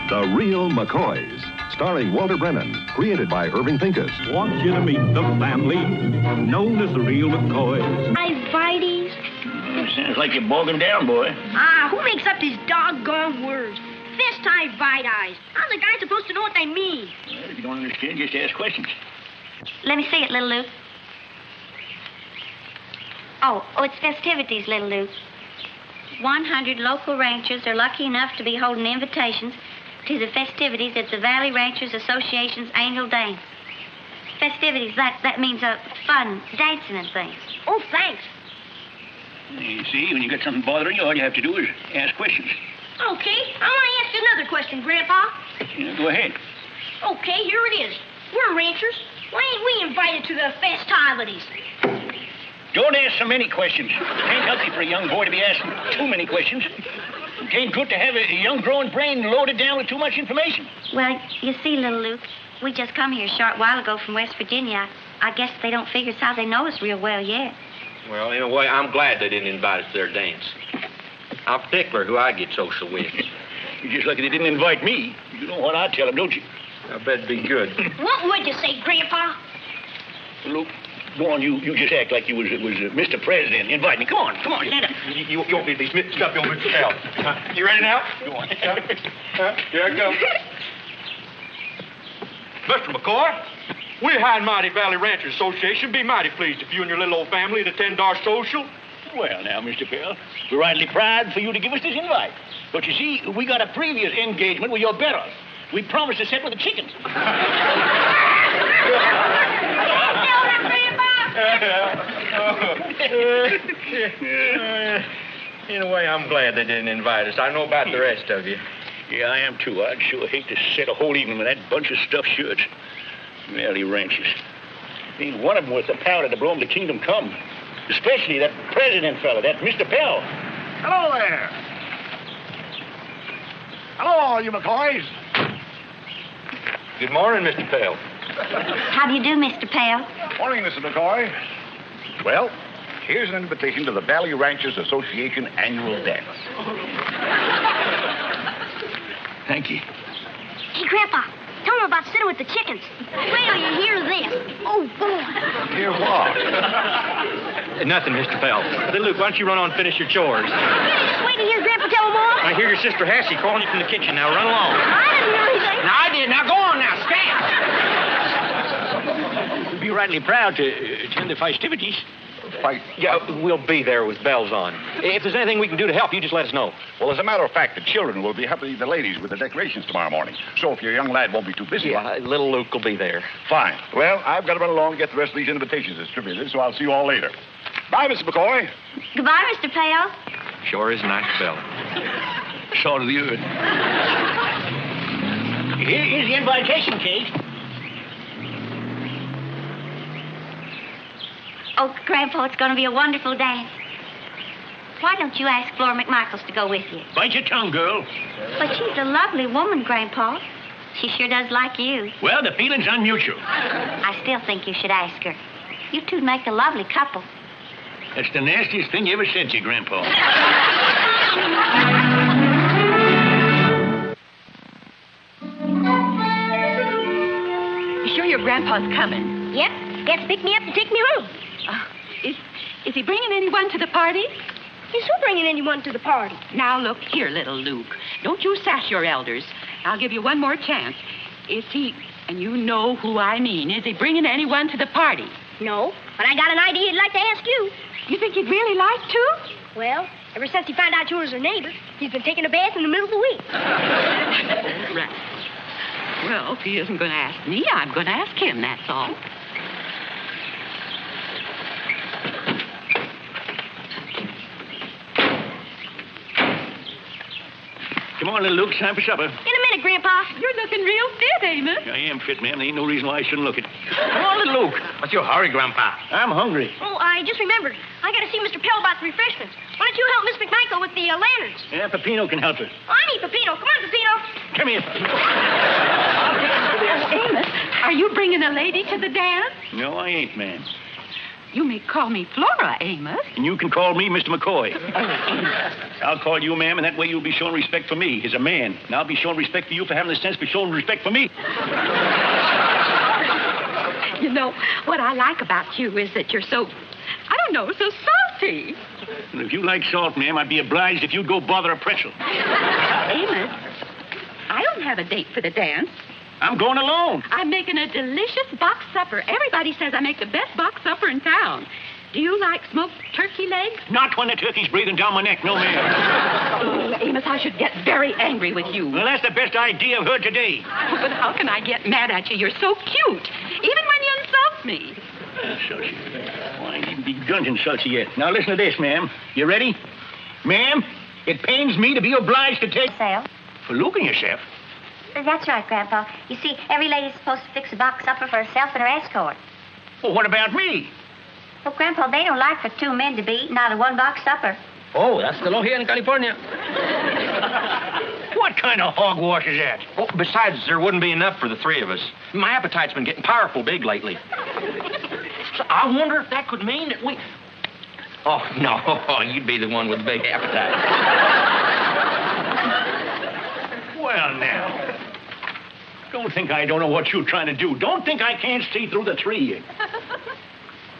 The Real McCoys, starring Walter Brennan, created by Irving Pincus. Want you to meet the family known as the Real McCoys. Hi, Vites. Sounds like you're bogging down, boy. Who makes up these doggone words? Fist tie, Vite-eyes. How's a guy supposed to know what they mean? Well, if you don't understand, just ask questions. Let me see it, little Luke. Oh, it's festivities, little Luke. 100 local ranchers are lucky enough to be holding invitations to the festivities at the Valley Ranchers Association's annual dance. Festivities, that means fun, dancing and things. Oh, thanks. You see, when you got something bothering you, all you have to do is ask questions. Okay, I want to ask you another question, Grandpa. Yeah, go ahead. Okay, here it is. We're ranchers. Why ain't we invited to the festivities? Don't ask so many questions. It ain't healthy for a young boy to be asking too many questions. It ain't good to have a young growing brain loaded down with too much information. Well, you see, little Luke, we just come here a short while ago from West Virginia. I guess they don't figure as how they know us real well yet. Well, in a way, I'm glad they didn't invite us to their dance. I'm particular who I get social with. You're just lucky they didn't invite me. You know what I tell them, don't you? I bet it'd be good. What would you say, Grandpa? Luke, go on. You just act like you was Mr. President. Invite me. Come on, stand up. You want me to be stuff on Mr. Pell. You ready now? Go on. Here I go. Mr. McCoy, we High and Mighty Valley Ranchers Association be mighty pleased if you and your little old family would attend our social. Well, now, Mr. Pell, we're rightly proud for you to give us this invite. But you see, we got a previous engagement with your betters. We promised to sit with the chickens. In a way, I'm glad they didn't invite us. I know about the rest of you. Yeah, I am, too. I'd sure hate to sit a whole evening with that bunch of stuffed shirts. Valley Ranchers. Ain't one of them worth the powder to blow them to kingdom come. Especially that president fella, that Mr. Pell. Hello there. Hello, all you McCoys. Good morning, Mr. Pell. How do you do, Mr. Pell? Morning, Mrs. McCoy. Well, here's an invitation to the Valley Ranchers Association annual dance. Thank you. Hey, Grandpa, tell them about sitting with the chickens. Wait till you hear this. Oh, boy. Hear what? Nothing, Mr. Pell. Little Luke, why don't you run on and finish your chores? Just wait to hear Grandpa tell them more. I hear your sister Hassie calling you from the kitchen. Now run along. I didn't hear anything. Now, I did. Now go on now. Stand. We'd be rightly proud to attend the festivities. Yeah, we'll be there with bells on. If there's anything we can do to help you, just let us know. Well, as a matter of fact, the children will be helping the ladies with the decorations tomorrow morning. So if your young lad won't be too busy... Yeah, little Luke will be there. Fine. Well, I've got to run along and get the rest of these invitations distributed, so I'll see you all later. Bye, Mr. McCoy. Goodbye, Mr. Pell. Sure is a nice fella. Salt of the earth. Here's the invitation, Kate. Oh, Grandpa, it's going to be a wonderful dance. Why don't you ask Flora McMichaels to go with you? Bite your tongue, girl. But she's a lovely woman, Grandpa. She sure does like you. Well, the feeling's unmutual. I still think you should ask her. You two'd make a lovely couple. That's the nastiest thing you ever said to you, Grandpa. You sure your grandpa's coming? Yep. Gets to pick me up and take me home. Is he bringing anyone to the party? Is who bringing anyone to the party? Now, look here, little Luke. Don't you sass your elders. I'll give you one more chance. Is he, and you know who I mean, is he bringing anyone to the party? No, but I got an idea I'd like to ask you. You think he'd really like to? Well, ever since he found out you was her neighbor, he's been taking a bath in the middle of the week. Right. Well, if he isn't going to ask me, I'm going to ask him, that's all. Come on, little Luke. It's time for supper. In a minute, Grandpa. You're looking real fit, Amos. I am fit, ma'am. There ain't no reason why I shouldn't look it. Come on, little Luke. What's your hurry, Grandpa? I'm hungry. Oh, I just remembered. I got to see Mr. Pell about the refreshments. Why don't you help Miss McMichael with the lanterns? Yeah, Peppino can help us. Oh, I need Peppino. Come on, Peppino. Come here. Amos, are you bringing a lady to the dance? No, I ain't, ma'am. You may call me Flora, Amos. And you can call me Mr. McCoy. Amos. I'll call you ma'am, and that way you'll be showing respect for me as a man. And I'll be showing respect for you for having the sense to be showing respect for me. You know, what I like about you is that you're so, I don't know, so salty. And if you like salt, ma'am, I'd be obliged if you'd go bother a pretzel. Amos, I don't have a date for the dance. I'm going alone. I'm making a delicious box supper. Everybody says I make the best box supper in town. Do you like smoked turkey legs? Not when the turkey's breathing down my neck, no, ma'am. Oh, Amos, I should get very angry with you. Well, that's the best idea I've heard today. Oh, but how can I get mad at you? You're so cute, even when you insult me. Insult you? Well, I ain't even begun to insult you yet. Now, listen to this, ma'am. You ready? Ma'am, it pains me to be obliged to take... Sale. For looking yourself? That's right, Grandpa. You see, every lady's supposed to fix a box supper for herself and her escort. Well, what about me? Well, Grandpa, they don't like for two men to be eating out of one box supper. Oh, that's the law here in California. What kind of hogwash is that? Oh, besides, there wouldn't be enough for the three of us. My appetite's been getting powerful big lately. So I wonder if that could mean that we... Oh, no, you'd be the one with the big appetite. Well, now... Don't think I don't know what you're trying to do. Don't think I can't see through the tree.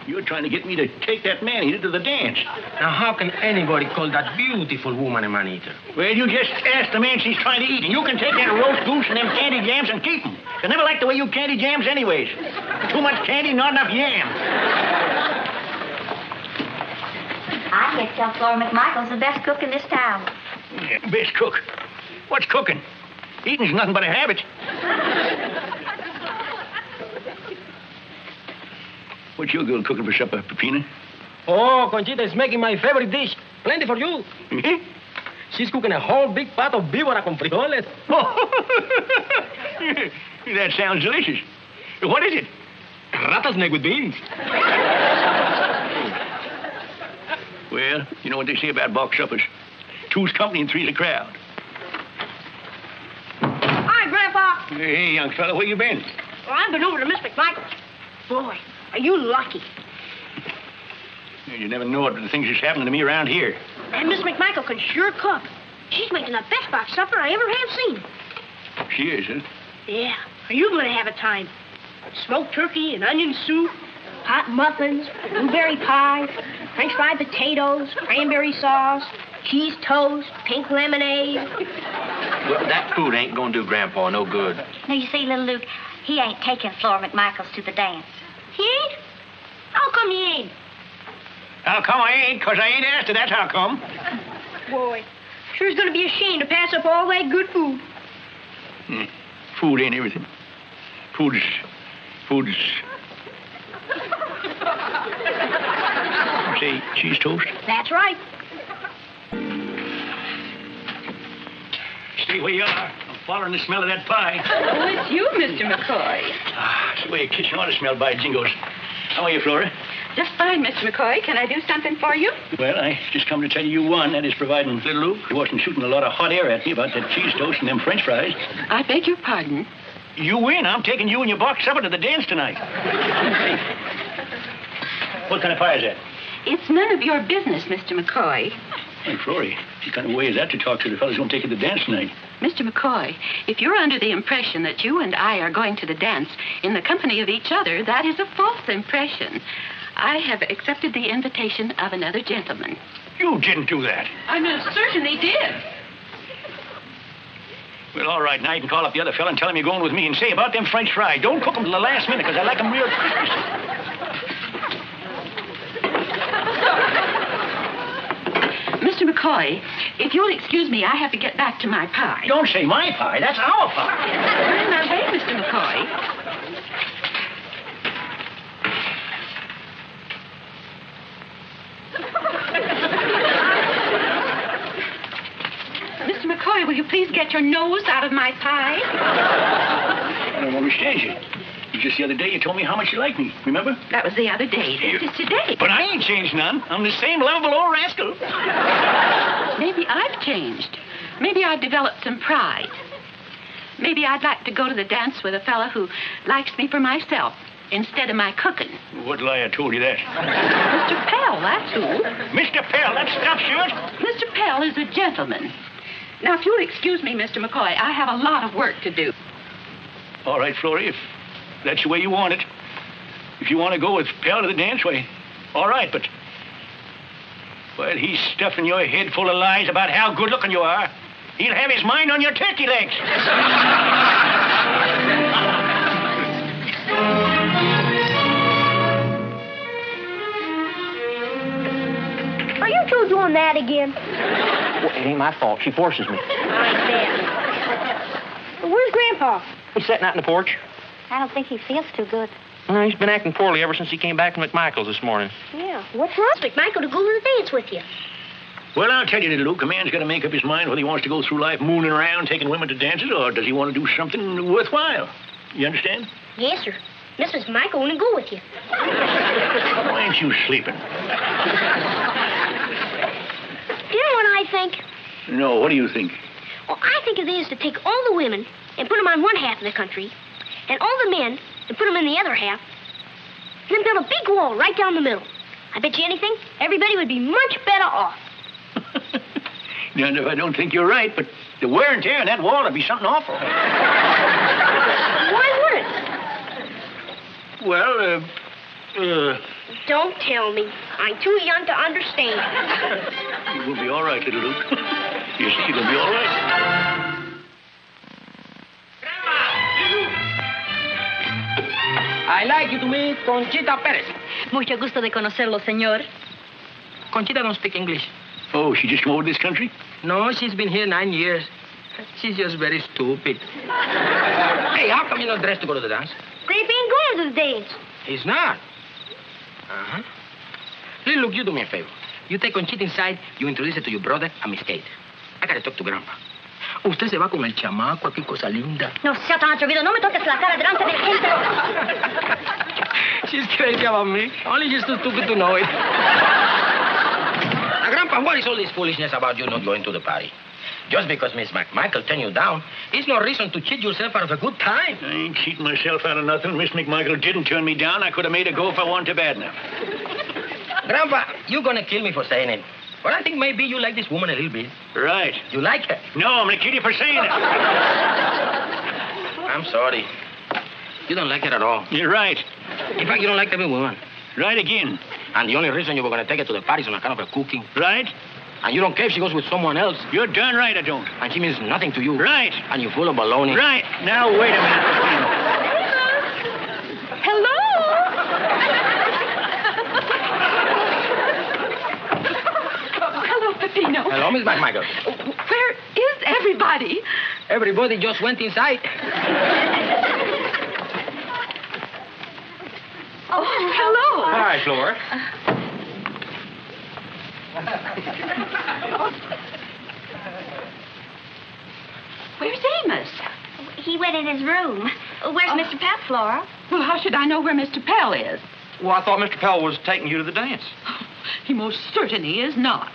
You're trying to get me to take that man-eater to the dance. Now, how can anybody call that beautiful woman a man-eater? Well, you just ask the man she's trying to eat, and you can take that roast goose and them candy jams and keep them. I never liked the way you candy jams anyways. Too much candy, not enough yam. I hear tell Flora McMichael's the best cook in this town. Yeah, best cook? What's cooking? Eating's nothing but a habit. What's your girl cooking for supper, Peppina? Oh, Conchita is making my favorite dish. Plenty for you. Mm-hmm. She's cooking a whole big pot of víbora con frijoles. That sounds delicious. What is it? Rattlesnake with beans. Well, you know what they say about box suppers. Two's company and three's a crowd. Hi, Grandpa. Hey, young fella, where you been? Well, I've been over to Miss McMichael's. Boy, are you lucky. You never know what the things that's happening to me around here. And Miss McMichael can sure cook. She's making the best box supper I ever have seen. She is, huh? Yeah, are you going to have a time? Smoked turkey and onion soup, hot muffins, blueberry pie, French fried potatoes, cranberry sauce, cheese toast, pink lemonade. Well, that food ain't gonna do Grandpa no good. Now, you see, little Luke, he ain't taking Flora McMichael's to the dance. He ain't? How come he ain't? How come I ain't? 'Cause I ain't asked her, that's how come. Boy, sure is going to be a shame to pass up all that good food. Food ain't everything. Food's... Say, cheese toast? That's right. Stay where you are. I'm following the smell of that pie. Oh, it's you, Mr. McCoy. That's the way a kitchen ought to smell, by jingoes. How are you, Flora? Just fine, Mr. McCoy. Can I do something for you? Well, I just come to tell you one. That is providing little Luke he wasn't shooting a lot of hot air at me about that cheese toast and them French fries. I beg your pardon. You win. I'm taking you and your box supper to the dance tonight. Hey, what kind of pie is that? It's none of your business, Mr. McCoy. Hey, Flory, what kind of way is that to talk to the fellas who don't take you to the dance tonight? Mr. McCoy, if you're under the impression that you and I are going to the dance in the company of each other, that is a false impression. I have accepted the invitation of another gentleman. You didn't do that. I most certainly did. Well, all right. Now you can call up the other fella and tell him you're going with me and say about them French fries. Don't cook them till the last minute, because I like them real crispy. Mr. McCoy, if you'll excuse me, I have to get back to my pie. Don't say my pie. That's our pie. Well, now, wait, Mr. McCoy. Mr. McCoy, will you please get your nose out of my pie? I don't understand you. Just the other day you told me how much you like me, remember? That was the other day. This is today. But I ain't changed none. I'm the same lovable old rascal. Maybe I've changed. Maybe I've developed some pride. Maybe I'd like to go to the dance with a fella who likes me for myself, instead of my cooking. What liar told you that? Mr. Pell, that's who. Mr. Pell, that stuff shirt? Mr. Pell is a gentleman. Now, if you'll excuse me, Mr. McCoy, I have a lot of work to do. All right, Florrie, if that's the way you want it. If you want to go with Pell to the dance, why, all right, but... Well, he's stuffing your head full of lies about how good-looking you are. He'll have his mind on your turkey legs. Are you two doing that again? Well, it ain't my fault. She forces me. I bet. Where's Grandpa? He's sitting out in the porch. I don't think he feels too good. Well, he's been acting poorly ever since he came back from McMichael's this morning. Yeah, what's wrong? McMichael to go to the dance with you. Well, I'll tell you, little Luke, a man's got to make up his mind whether he wants to go through life mooning around, taking women to dances, or does he want to do something worthwhile. You understand? Yes, sir. Mrs. Michael want to go with you. Why ain't you sleeping? Do you know what I think? No, what do you think? Well, I think it is to take all the women and put them on one half of the country, and all the men and put them in the other half, and then build a big wall right down the middle. I bet you anything, everybody would be much better off. Now, I don't think you're right, but the wear and tear on that wall would be something awful. Why would it? Well, Don't tell me. I'm too young to understand. You will be all right, little Luke. You see, you'll be all right. I like you to meet Conchita Perez. Mucho gusto de conocerlo, señor. Conchita don't speak English. Oh, she just come over to this country? No, she's been here 9 years. She's just very stupid. Hey, how come you're not dressed to go to the dance? They've been going to the dance. He's not. Uh-huh. Little Luke, you do me a favor. You take Conchita inside, you introduce her to your brother and Miss Kate. I gotta talk to Grandpa. Usted se va con el chamaco, qué cosa linda. No sea tan atrevido. No me toques la cara delante de gente. She's crazy about me. Only you're too stupid to know it. Now, Grandpa, what is all this foolishness about you not going to the party? Just because Miss McMichael turned you down is no reason to cheat yourself out of a good time. I ain't cheating myself out of nothing. Miss McMichael didn't turn me down. I could have made her go if I wanted to bad enough. Grandpa, you're gonna kill me for saying it. But I think maybe you like this woman a little bit. Right. You like her? No, I'm gonna kill you for saying it. I'm sorry. You don't like her at all. You're right. In fact, you don't like every woman. Right again. And the only reason you were gonna take her to the party is on account of her cooking. Right? And you don't care if she goes with someone else. You're darn right I don't. And she means nothing to you. Right. And you're full of baloney. Right. Now, wait a minute. Hello? Hello, Peppino. Hello, Miss McMichael. Where is everybody? Everybody just went inside. Oh, hello. Hi, Flora. Where's Amos? He went in his room. Where's Mr. Pell, Flora? Well, how should I know where Mr. Pell is? Well, I thought Mr. Pell was taking you to the dance. He most certainly is not.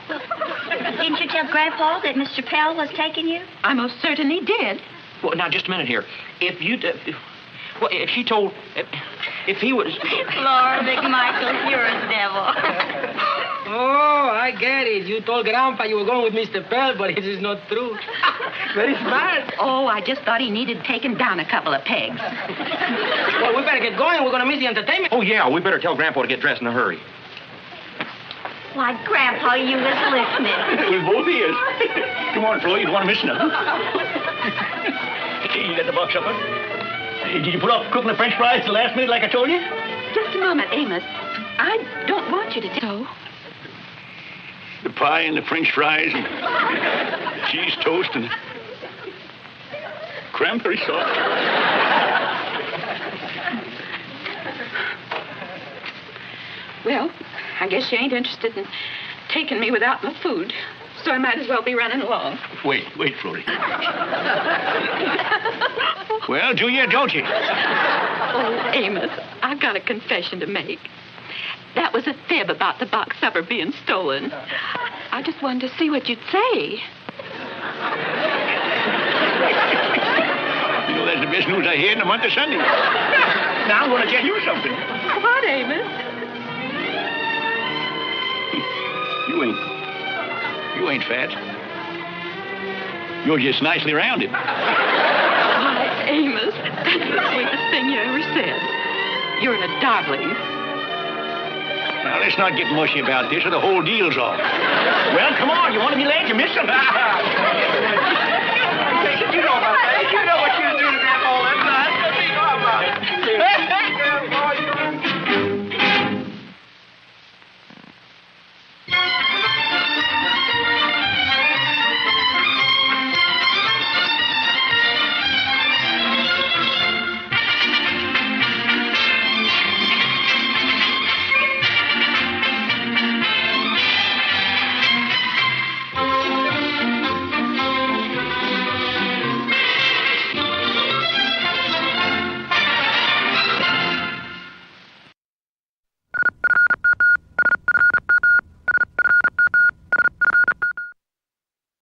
Didn't you tell Grandpa that Mr. Pell was taking you? I most certainly did. Well, now, just a minute here. If she told... If he was... Flora McMichael, you're a devil. Oh, I get it. You told Grandpa you were going with Mr. Pell, but it is not true. Very smart. Oh, I just thought he needed taking down a couple of pegs. Well, we better get going. We're going to miss the entertainment. Oh, yeah, we better tell Grandpa to get dressed in a hurry. Why, Grandpa, you was listening. We both ears. Come on, Flo, you don't want to miss nothing. Hey, you got the box up, huh? Hey, did you put off cooking the French fries at the last minute like I told you? Just a moment, Amos. I don't want you to so. The pie and the French fries and cheese toast and cranberry sauce. Well, I guess you ain't interested in taking me without my food, so I might as well be running along. Wait, Florrie. Well, do you or don't you? Oh, Amos, I've got a confession to make. That was a fib about the box supper being stolen. I just wanted to see what you'd say. You know, that's the best news I hear in the month of Sunday. Now I'm going to tell you something. What, Amos? You ain't fat. You're just nicely rounded. Why, Amos, that's the sweetest thing you ever said. You're a darling. Now, let's not get mushy about this or the whole deal's off. Well, come on. You want to be late? You missed something.